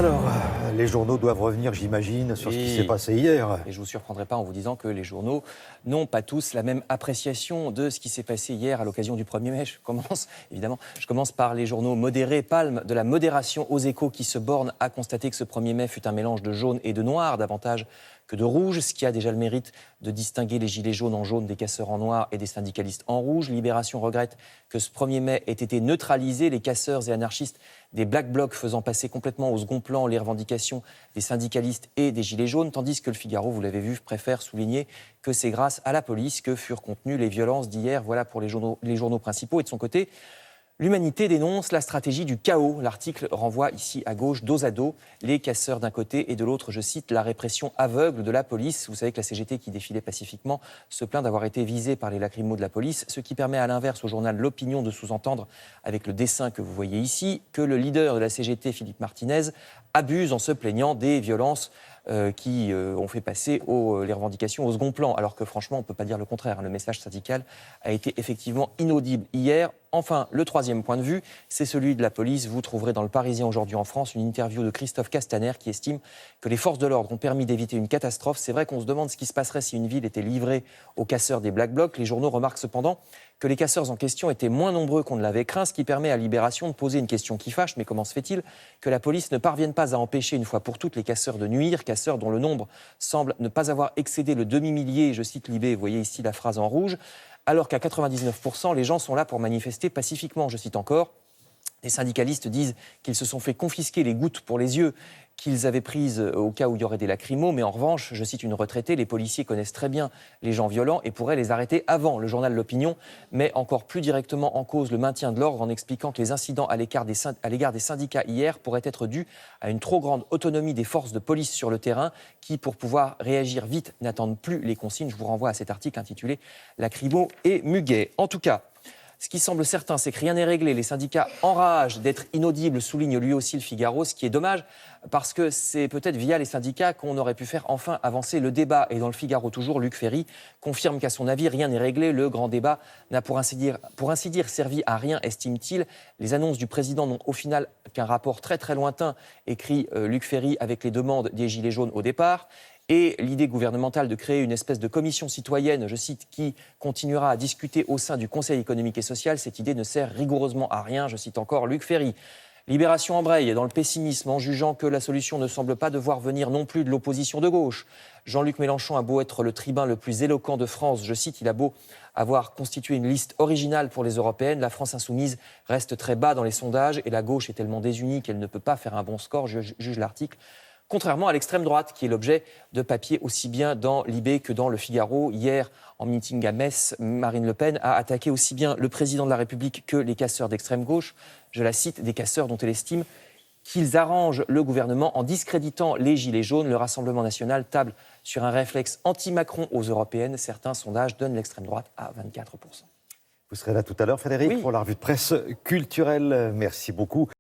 Alors, les journaux doivent revenir, j'imagine, sur ce qui s'est passé hier. Et je ne vous surprendrai pas en vous disant que les journaux n'ont pas tous la même appréciation de ce qui s'est passé hier à l'occasion du 1er mai. Je commence par les journaux modérés, palme de la modération aux Échos qui se bornent à constater que ce 1er mai fut un mélange de jaune et de noir, davantage que de rouge, ce qui a déjà le mérite de distinguer les gilets jaunes en jaune des casseurs en noir et des syndicalistes en rouge. Libération regrette que ce 1er mai ait été neutralisé, les casseurs et anarchistes des Black Blocs faisant passer complètement au second plan les revendications des syndicalistes et des gilets jaunes, tandis que le Figaro, vous l'avez vu, préfère souligner que c'est grâce à la police que furent contenues les violences d'hier. Voilà pour les journaux principaux. Et de son côté, l'Humanité dénonce la stratégie du chaos. L'article renvoie ici à gauche, dos à dos, les casseurs d'un côté et de l'autre, je cite, la répression aveugle de la police. Vous savez que la CGT, qui défilait pacifiquement, se plaint d'avoir été visée par les lacrymos de la police, ce qui permet à l'inverse au journal L'Opinion de sous-entendre, avec le dessin que vous voyez ici, que le leader de la CGT, Philippe Martinez, abuse en se plaignant des violences qui ont fait passer les revendications au second plan, alors que franchement, on ne peut pas dire le contraire. Le message syndical a été effectivement inaudible hier. Enfin, le troisième point de vue, c'est celui de la police. Vous trouverez dans Le Parisien aujourd'hui en France une interview de Christophe Castaner qui estime que les forces de l'ordre ont permis d'éviter une catastrophe. C'est vrai qu'on se demande ce qui se passerait si une ville était livrée aux casseurs des Black Blocs. Les journaux remarquent cependant que les casseurs en question étaient moins nombreux qu'on ne l'avait craint, ce qui permet à Libération de poser une question qui fâche. Mais comment se fait-il que la police ne parvienne pas à empêcher une fois pour toutes les casseurs de nuire, casseurs dont le nombre semble ne pas avoir excédé le demi-millier, je cite Libé, vous voyez ici la phrase en rouge, alors qu'à 99%, les gens sont là pour manifester pacifiquement. Je cite encore, les syndicalistes disent qu'ils se sont fait confisquer les gouttes pour les yeux qu'ils avaient prises au cas où il y aurait des lacrymos, mais en revanche, je cite une retraitée, les policiers connaissent très bien les gens violents et pourraient les arrêter avant. Le journal L'Opinion met encore plus directement en cause le maintien de l'ordre en expliquant que les incidents à l'égard des syndicats hier pourraient être dus à une trop grande autonomie des forces de police sur le terrain qui, pour pouvoir réagir vite, n'attendent plus les consignes. Je vous renvoie à cet article intitulé « Lacrymos et muguet ». En tout cas, ce qui semble certain, c'est que rien n'est réglé. Les syndicats enragent d'être inaudibles, souligne lui aussi le Figaro, ce qui est dommage, parce que c'est peut-être via les syndicats qu'on aurait pu faire enfin avancer le débat. Et dans le Figaro toujours, Luc Ferry confirme qu'à son avis, rien n'est réglé. Le grand débat n'a pour ainsi dire servi à rien, estime-t-il. Les annonces du président n'ont au final qu'un rapport très très lointain, écrit Luc Ferry, avec les demandes des Gilets jaunes au départ. Et l'idée gouvernementale de créer une espèce de commission citoyenne, je cite, qui continuera à discuter au sein du Conseil économique et social, cette idée ne sert rigoureusement à rien, je cite encore Luc Ferry. Libération embraye dans le pessimisme en jugeant que la solution ne semble pas devoir venir non plus de l'opposition de gauche. Jean-Luc Mélenchon a beau être le tribun le plus éloquent de France, je cite, il a beau avoir constitué une liste originale pour les européennes, la France insoumise reste très bas dans les sondages et la gauche est tellement désunie qu'elle ne peut pas faire un bon score, juge l'article. Contrairement à l'extrême droite, qui est l'objet de papiers aussi bien dans Libé que dans Le Figaro. Hier, en meeting à Metz, Marine Le Pen a attaqué aussi bien le président de la République que les casseurs d'extrême gauche. Je la cite, des casseurs dont elle estime qu'ils arrangent le gouvernement en discréditant les Gilets jaunes. Le Rassemblement national table sur un réflexe anti-Macron aux européennes. Certains sondages donnent l'extrême droite à 24%. Vous serez là tout à l'heure, Frédéric, Oui. pour la revue de presse culturelle. Merci beaucoup.